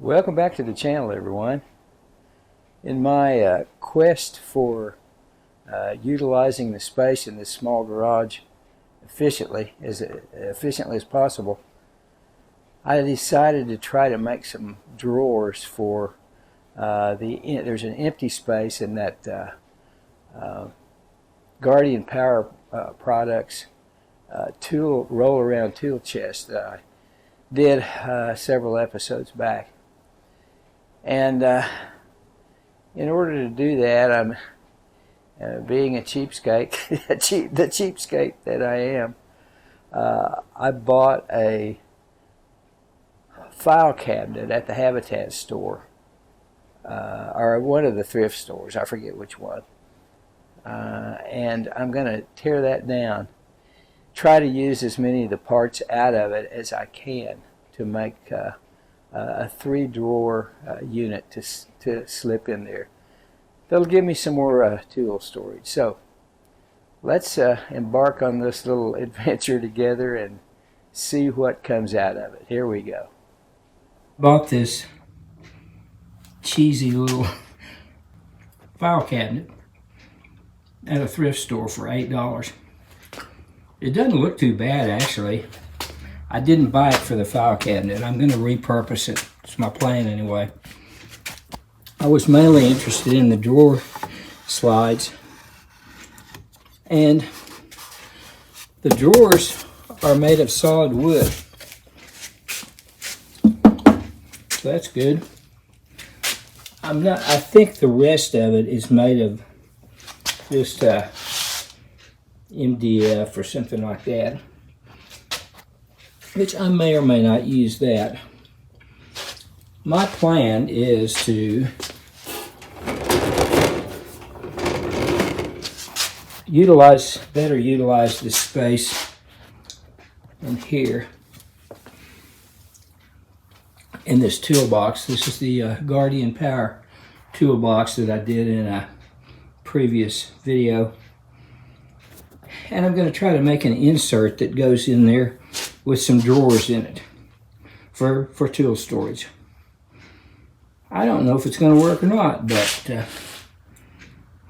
Welcome back to the channel, everyone. In my quest for utilizing the space in this small garage efficiently as possible, I decided to try to make some drawers for there's an empty space in that Guardian Power Products tool roll-around tool chest that I did several episodes back. And in order to do that, I'm being a cheapskate, the cheapskate that I am. I bought a file cabinet at the Habitat store, or one of the thrift stores. I forget which one. And I'm going to tear that down. Try to use as many of the parts out of it as I can to make a 3-drawer unit to slip in there. That'll give me some more tool storage. So let's embark on this little adventure together and see what comes out of it. Here we go. Bought this cheesy little file cabinet at a thrift store for $8. It doesn't look too bad, actually. I didn't buy it for the file cabinet. I'm going to repurpose it. It's my plan anyway. I was mainly interested in the drawer slides. And the drawers are made of solid wood. So that's good. I think the rest of it is made of just MDF or something like that, which I may or may not use that. My plan is to better utilize this space in here in this toolbox. This is the Guardian Power toolbox that I did in a previous video. And I'm going to try to make an insert that goes in there with some drawers in it for tool storage. I don't know if it's going to work or not, but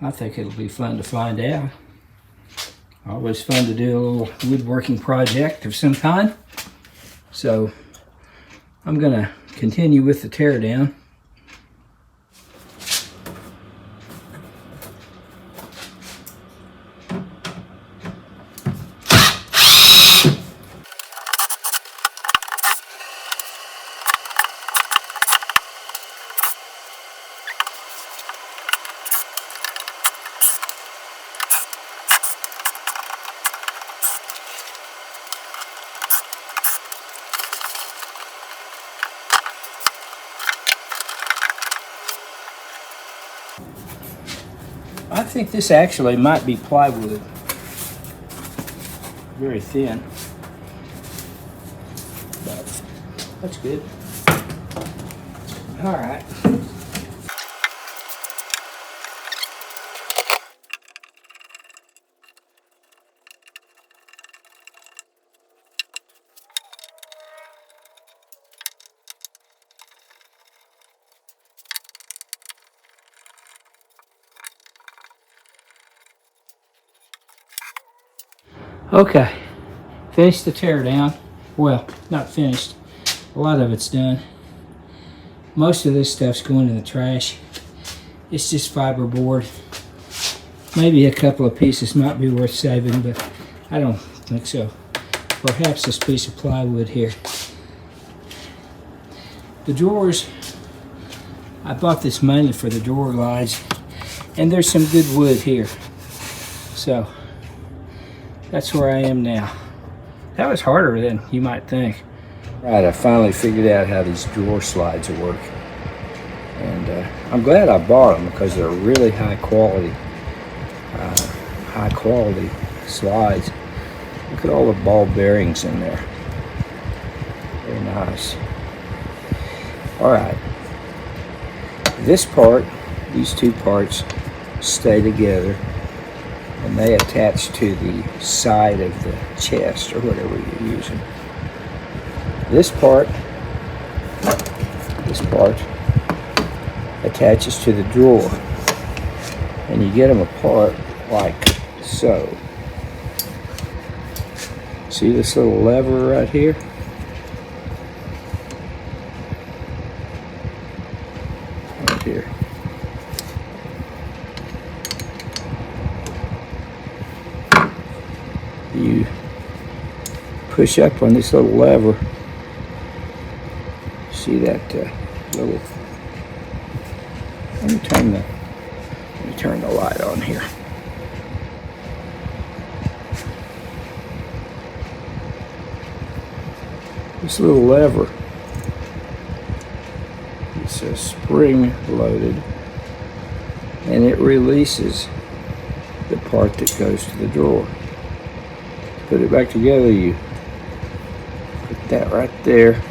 I think it'll be fun to find out. Always fun to do a little woodworking project of some kind. So I'm going to continue with the teardown. I think this actually might be plywood. Very thin. But that's good. All right. Okay, finished the teardown. Well, not finished. A lot of it's done. Most of this stuff's going in the trash. It's just fiberboard. Maybe a couple of pieces might be worth saving, but I don't think so. Perhaps this piece of plywood here. The drawers, I bought this mainly for the drawer lines, and there's some good wood here. So that's where I am now. That was harder than you might think. Right, I finally figured out how these drawer slides work. And I'm glad I bought them because they're really high quality slides. Look at all the ball bearings in there. Very nice. All right. This part, these two parts stay together, and they attach to the side of the chest or whatever you're using. This part This part attaches to the drawer, and you get them apart like so. See this little lever right here? Right here. You push up on this little lever. See that little, let me turn the light on here. This little lever, it's a spring loaded, and it releases the part that goes to the drawer. Put it back together, you put that right there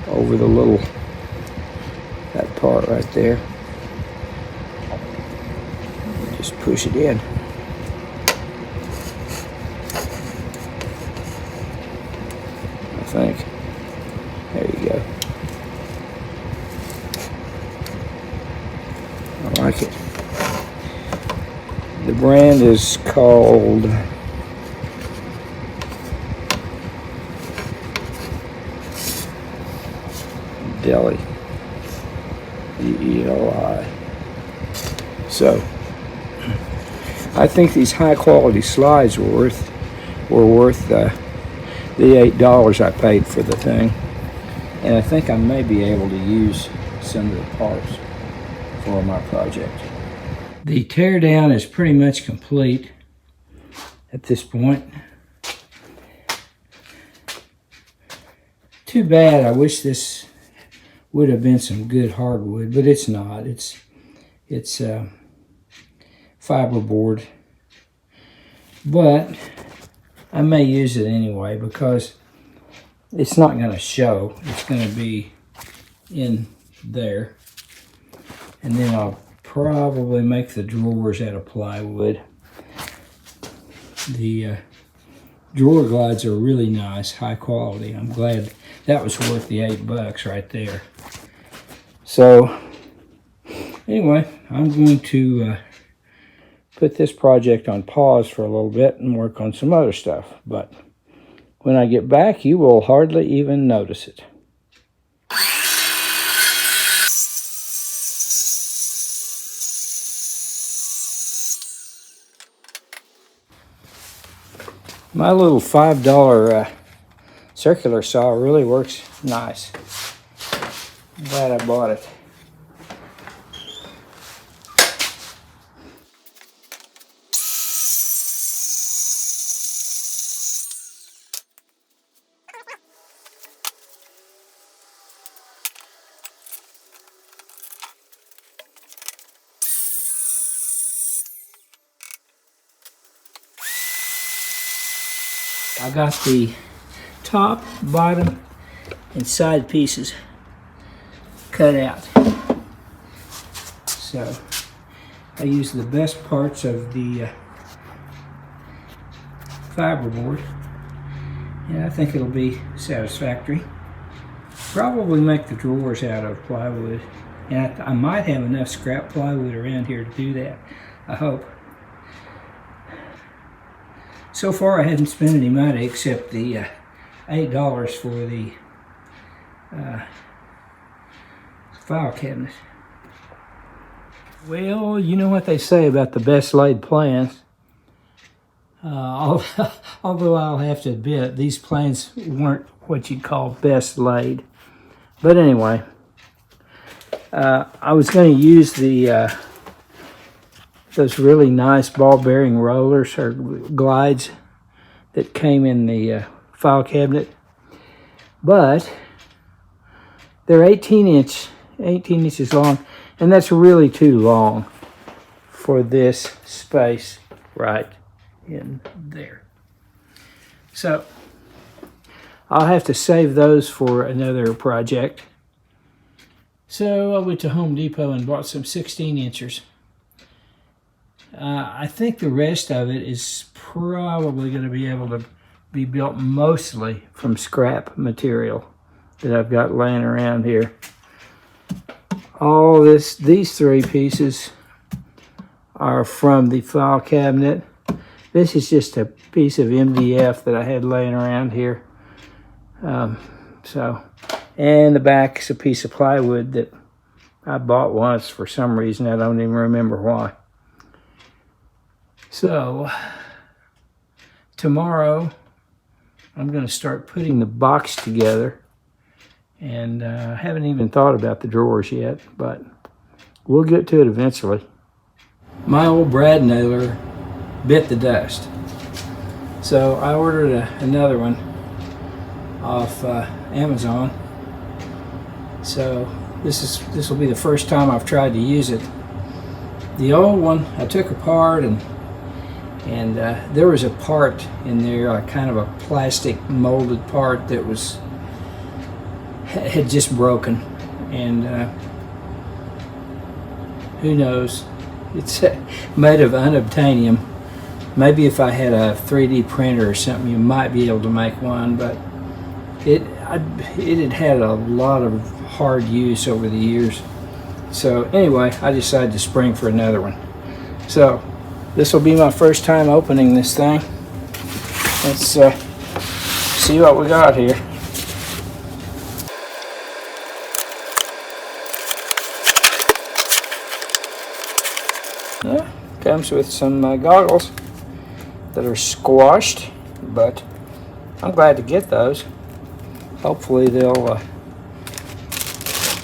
over the little, that part right there. Just push it in. I think. There you go. I like it. The brand is called Deli. D-E-L-I. So, I think these high quality slides were worth the $8 I paid for the thing. And I think I may be able to use some of the parts for my project. The teardown is pretty much complete at this point. Too bad, I wish this would have been some good hardwood, but it's not. It's fiberboard. But I may use it anyway because it's not going to show. It's going to be in there. And then I'll probably make the drawers out of plywood. The drawer glides are really nice, high quality. I'm glad that was worth the $8 right there. So anyway, I'm going to put this project on pause for a little bit and work on some other stuff. But when I get back, you will hardly even notice it. My little $5 circular saw really works nice. I'm glad I bought it. I got the top, bottom, and side pieces cut out. So I used the best parts of the fiberboard, and I think it'll be satisfactory. Probably make the drawers out of plywood, and I might have enough scrap plywood around here to do that. I hope. So far I hadn't spent any money except the $8 for the file cabinet. Well, you know what they say about the best laid plans. Although I'll have to admit, these plans weren't what you'd call best laid. But anyway, I was going to use the those really nice ball bearing rollers or glides that came in the file cabinet, but they're 18 inches long, and that's really too long for this space right in there. So I'll have to save those for another project. So I went to Home Depot and bought some 16 inchers. I think the rest of it is probably going to be able to be built mostly from scrap material that I've got laying around here. these three pieces are from the file cabinet. This is just a piece of MDF that I had laying around here. And the back is a piece of plywood that I bought once for some reason. I don't even remember why. So tomorrow I'm going to start putting the box together. And I haven't even thought about the drawers yet, but we'll get to it eventually. My old brad nailer bit the dust. So I ordered another one off Amazon. So this will be the first time I've tried to use it. The old one I took apart, and there was a part in there, kind of a plastic molded part that had just broken, and who knows, it's made of unobtainium. Maybe if I had a 3D printer or something, you might be able to make one, but it had a lot of hard use over the years. So anyway, I decided to spring for another one. So this will be my first time opening this thing. Let's see what we got here. Yeah, comes with some goggles that are squashed, but I'm glad to get those. Hopefully they'll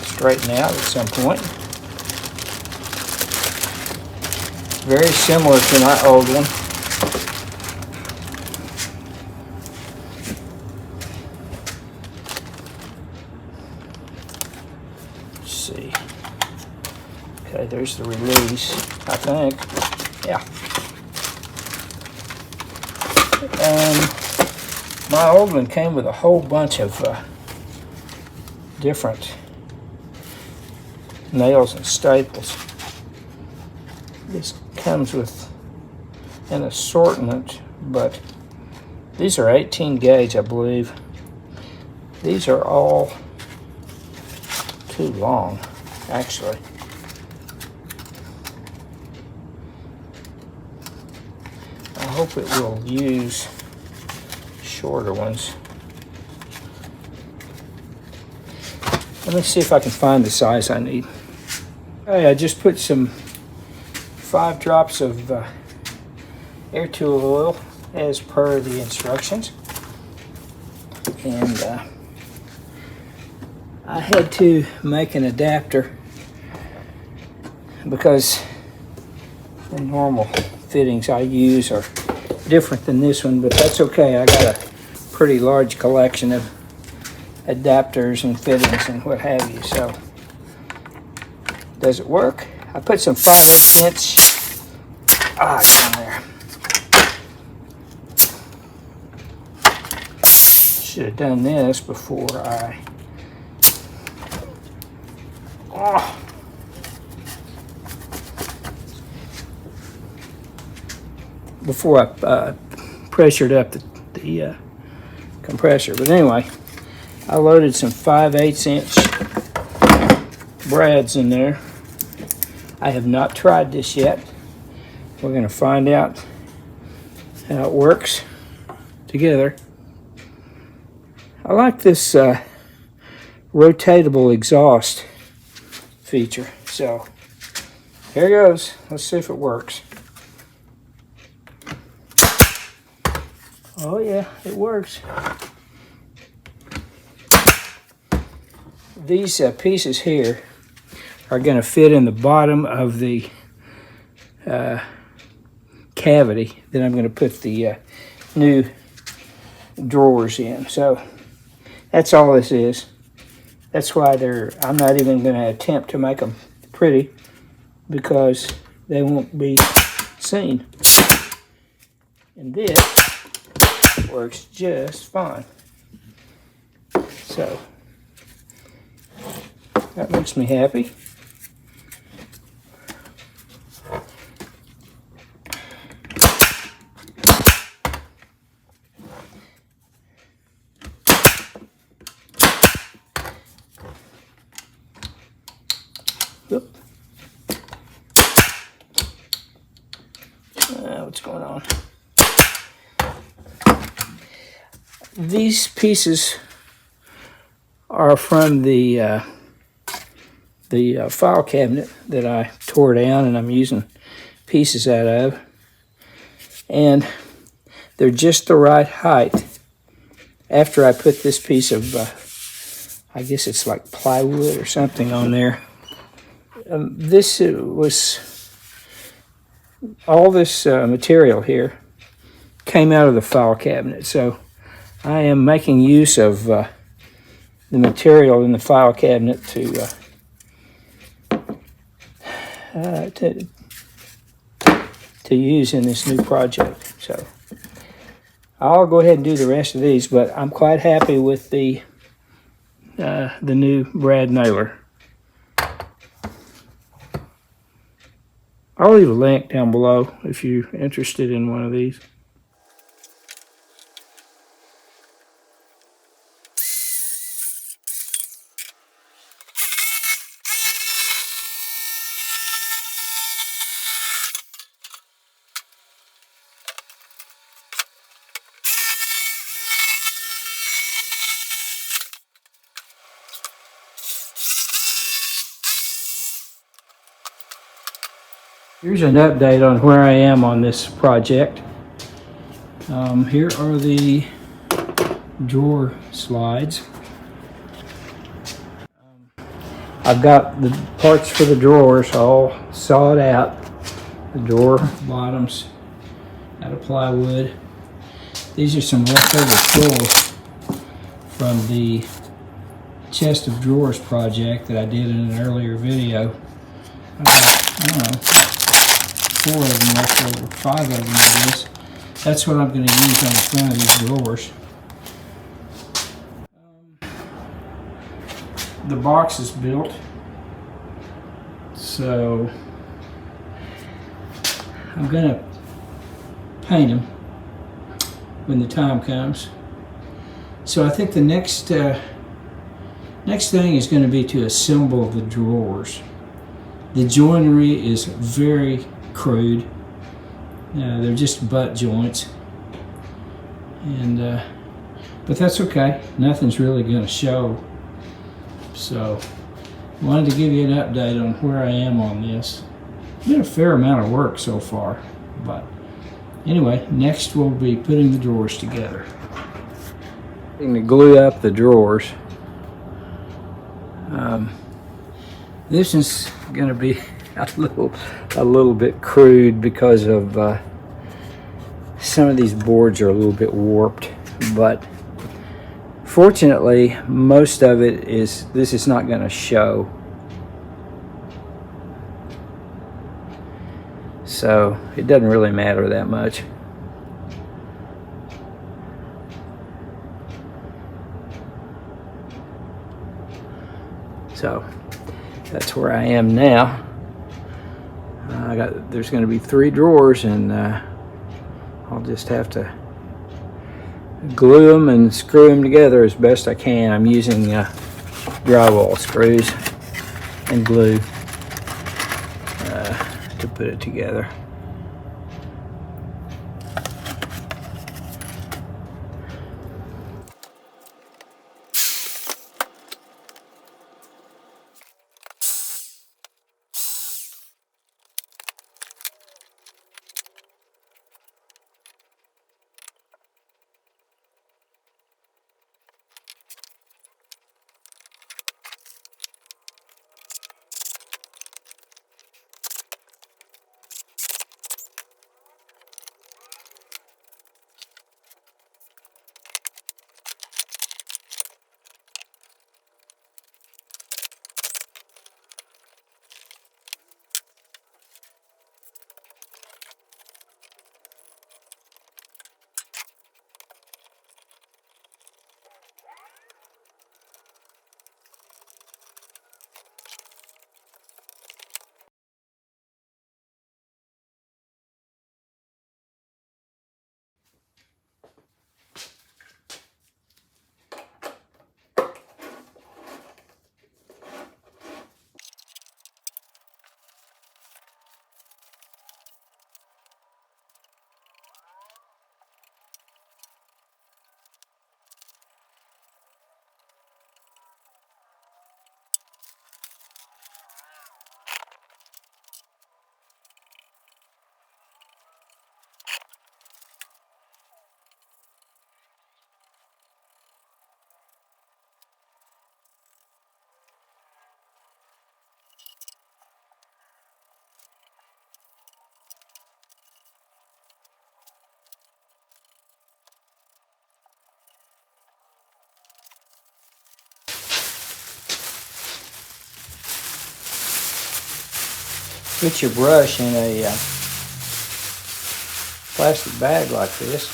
straighten out at some point. Very similar to my old one. Let's see. Okay, there's the release, I think. Yeah. And my old one came with a whole bunch of different nails and staples. This comes with an assortment, but these are 18 gauge, I believe. These are all too long, actually. I hope it will use shorter ones. Let me see if I can find the size I need. Hey, I just put some 5 drops of air tool oil as per the instructions, and I had to make an adapter because the normal fittings I use are different than this one, but that's okay. I got a pretty large collection of adapters and fittings and what have you. So does it work? I put some 5/8 inch down there. Should have done this before I pressured up the compressor. But anyway, I loaded some 5/8 inch brads in there. I have not tried this yet. We're going to find out how it works together. I like this rotatable exhaust feature. So here goes. Let's see if it works. Oh yeah, it works. These pieces here are going to fit in the bottom of the cavity that I'm going to put the new drawers in. So that's all this is. That's why I'm not even going to attempt to make them pretty, because they won't be seen. And this works just fine. So that makes me happy. what's going on. These pieces are from the file cabinet that I tore down, and I'm using pieces out of. And they're just the right height. After I put this piece of, I guess it's like plywood or something on there. This was, all this material here came out of the file cabinet. So I am making use of the material in the file cabinet to use in this new project. So I'll go ahead and do the rest of these, but I'm quite happy with the new brad nailer. I'll leave a link down below if you're interested in one of these. Here's an update on where I am on this project. Here are the drawer slides. I've got the parts for the drawers all sawed out. The drawer bottoms out of plywood. These are some leftover tools from the chest of drawers project that I did in an earlier video. I don't know, 4 of them left over, 5 of them I guess. That's what I'm going to use on the front of these drawers. The box is built, so I'm going to paint them when the time comes. So I think the next thing is going to be to assemble the drawers. The joinery is very crude. They're just butt joints, and but that's okay. Nothing's really going to show. So I wanted to give you an update on where I am on this. Been a fair amount of work so far, but anyway, next we'll be putting the drawers together. I'm going to glue up the drawers. This is going to be a little bit crude because of some of these boards are a little bit warped, but fortunately most of it is, this is not going to show, so it doesn't really matter that much. So that's where I am now. There's going to be 3 drawers, and I'll just have to glue them and screw them together as best I can. I'm using drywall screws and glue to put it together. put your brush in a plastic bag like this,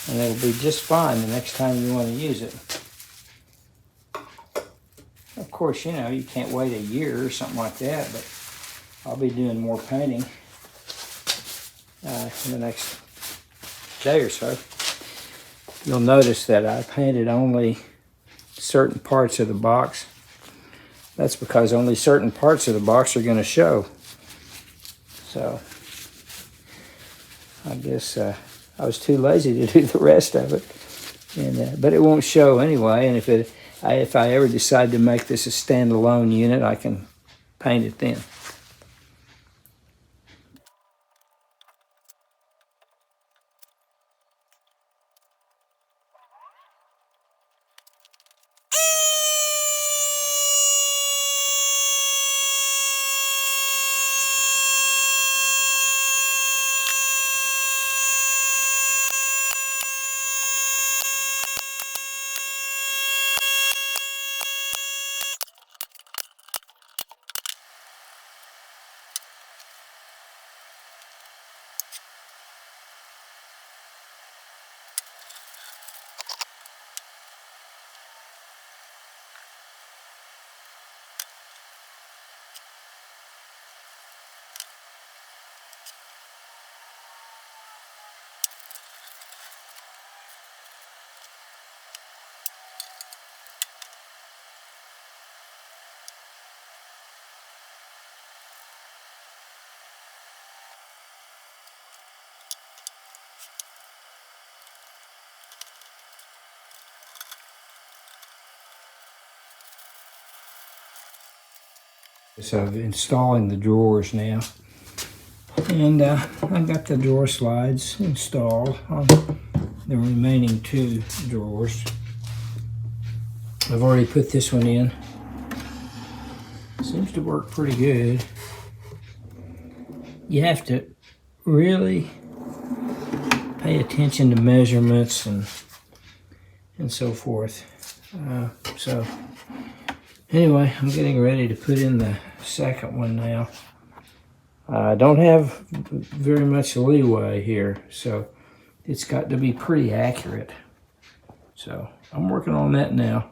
and it'll be just fine the next time you want to use it. Of course, you know, you can't wait a year or something like that, but I'll be doing more painting in the next day or so. You'll notice that I painted only certain parts of the box. That's because only certain parts of the box are going to show. So I guess I was too lazy to do the rest of it, and but it won't show anyway. And if I ever decide to make this a standalone unit, I can paint it then. So I'm installing the drawers now, and I got the drawer slides installed on the remaining two drawers. I've already put this one in. Seems to work pretty good. You have to really pay attention to measurements and so forth. So anyway, I'm getting ready to put in the second one now. I don't have very much leeway here, so it's got to be pretty accurate. So I'm working on that now.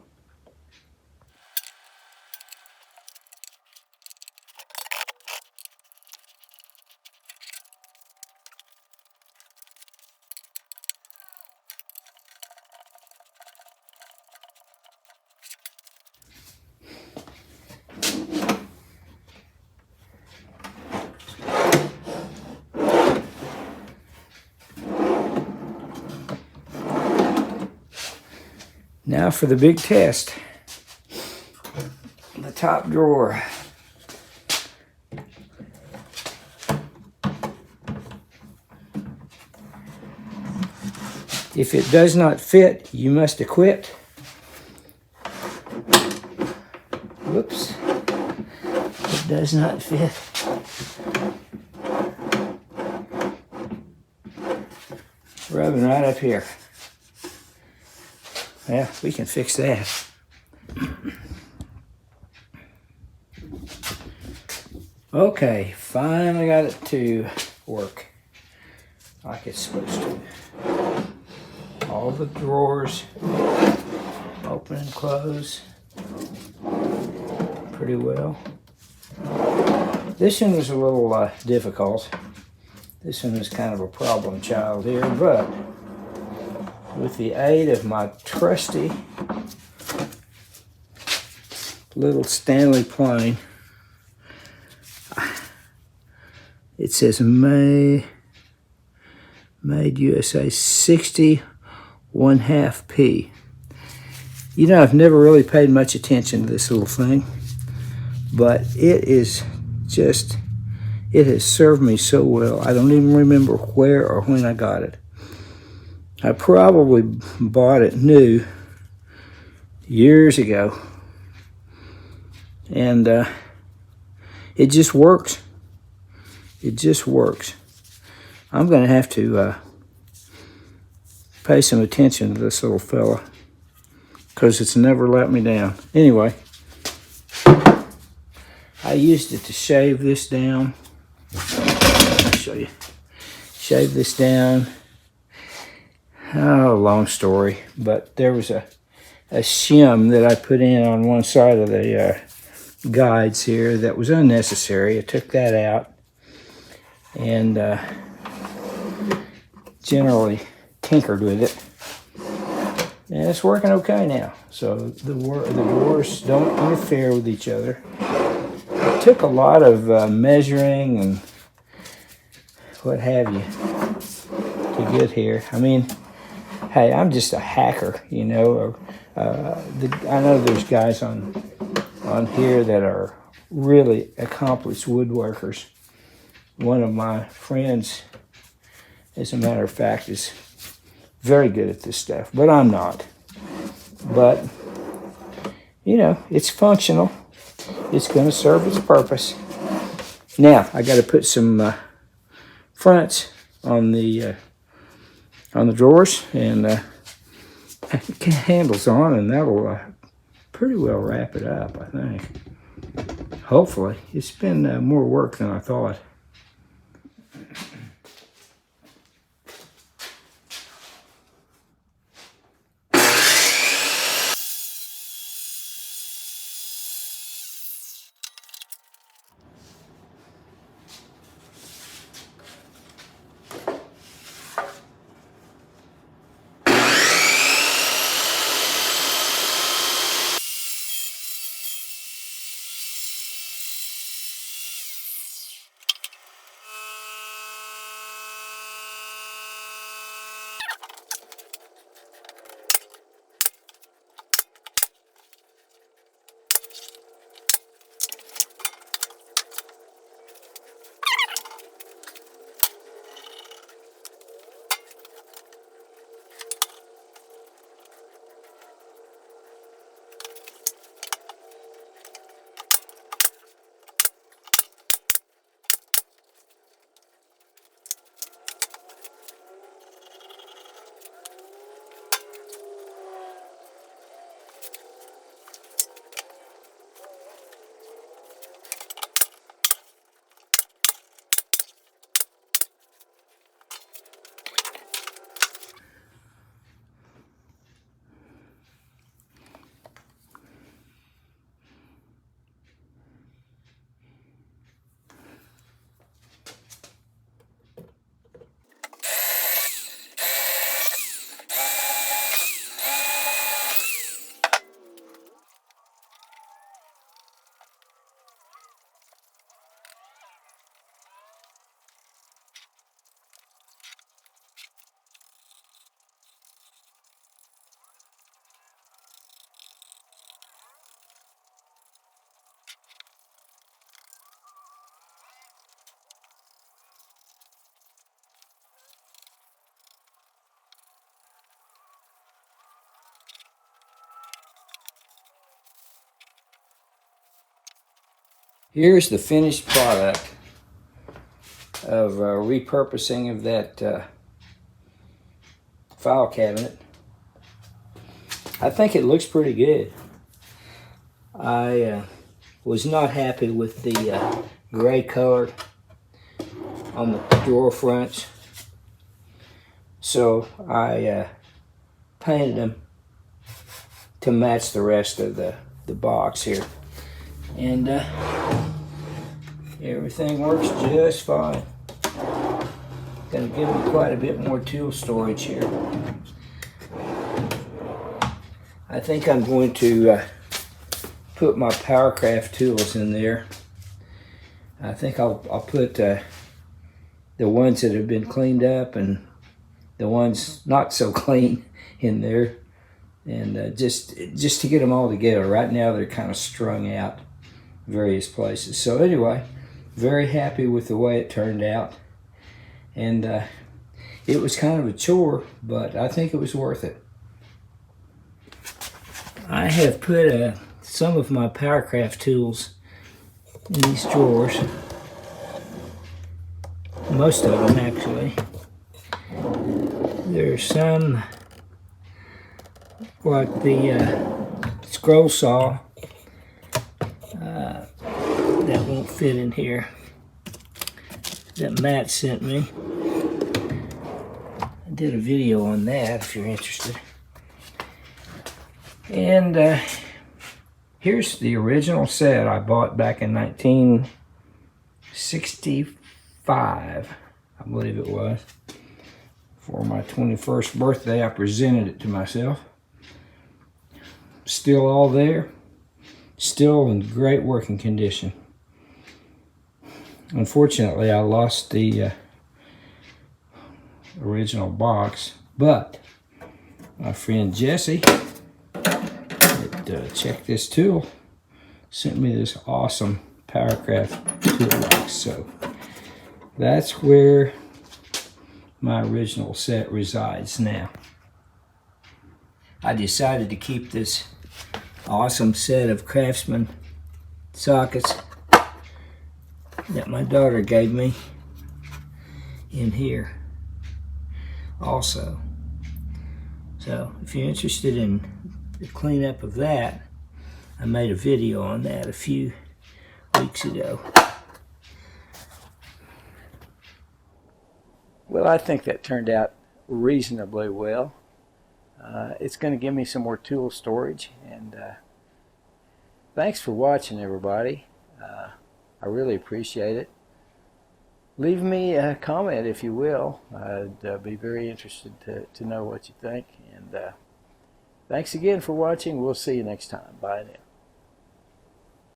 Now for the big test. The top drawer. If it does not fit, you must acquit. Whoops. It does not fit. Rubbing right up here. Yeah, we can fix that. Okay, finally got it to work like it's supposed to. All the drawers open and close pretty well. This one was a little difficult. This one was kind of a problem child here, but with the aid of my trusty little Stanley plane, it says made USA 60 1/2 P. You know, I've never really paid much attention to this little thing, but it is just, it has served me so well. I don't even remember where or when I got it. I probably bought it new years ago, and it just works. It just works. I'm going to have to pay some attention to this little fella because it's never let me down. Anyway, I used it to shave this down. I'll show you. Shave this down. Oh, long story. But there was a shim that I put in on one side of the guides here that was unnecessary. I took that out and generally tinkered with it. And it's working okay now. So the drawers don't interfere with each other. It took a lot of measuring and what have you to get here. I mean, hey, I'm just a hacker, you know. I know there's guys on here that are really accomplished woodworkers. One of my friends, as a matter of fact, is very good at this stuff, but I'm not. But, you know, it's functional. It's going to serve its purpose. Now, I got to put some fronts on the drawers and handles on, and that'll pretty well wrap it up, I think. Hopefully. It's been more work than I thought. Here's the finished product of repurposing of that file cabinet. I think it looks pretty good. I was not happy with the gray color on the drawer fronts, so I painted them to match the rest of the box here. And everything works just fine. Gonna give me quite a bit more tool storage here. I think I'm going to put my Powercraft tools in there. I think I'll put the ones that have been cleaned up and the ones not so clean in there, and just to get them all together. Right now they're kind of strung out various places. So anyway, very happy with the way it turned out, and it was kind of a chore, but I think it was worth it. I have put some of my Powercraft tools in these drawers, most of them actually. There's some like the scroll saw that fit in here that Matt sent me. I did a video on that if you're interested. And here's the original set I bought back in 1965, I believe it was. For my 21st birthday, I presented it to myself. Still all there. Still in great working condition. Unfortunately, I lost the original box, but my friend Jesse at Check This Tool sent me this awesome Powercraft toolbox. So that's where my original set resides now. I decided to keep this awesome set of Craftsman sockets that my daughter gave me in here also. So if you're interested in the cleanup of that, I made a video on that a few weeks ago. Well, I think that turned out reasonably well. It's going to give me some more tool storage, and thanks for watching, everybody. I really appreciate it. Leave me a comment if you will. I'd be very interested to know what you think. And thanks again for watching. We'll see you next time. Bye now.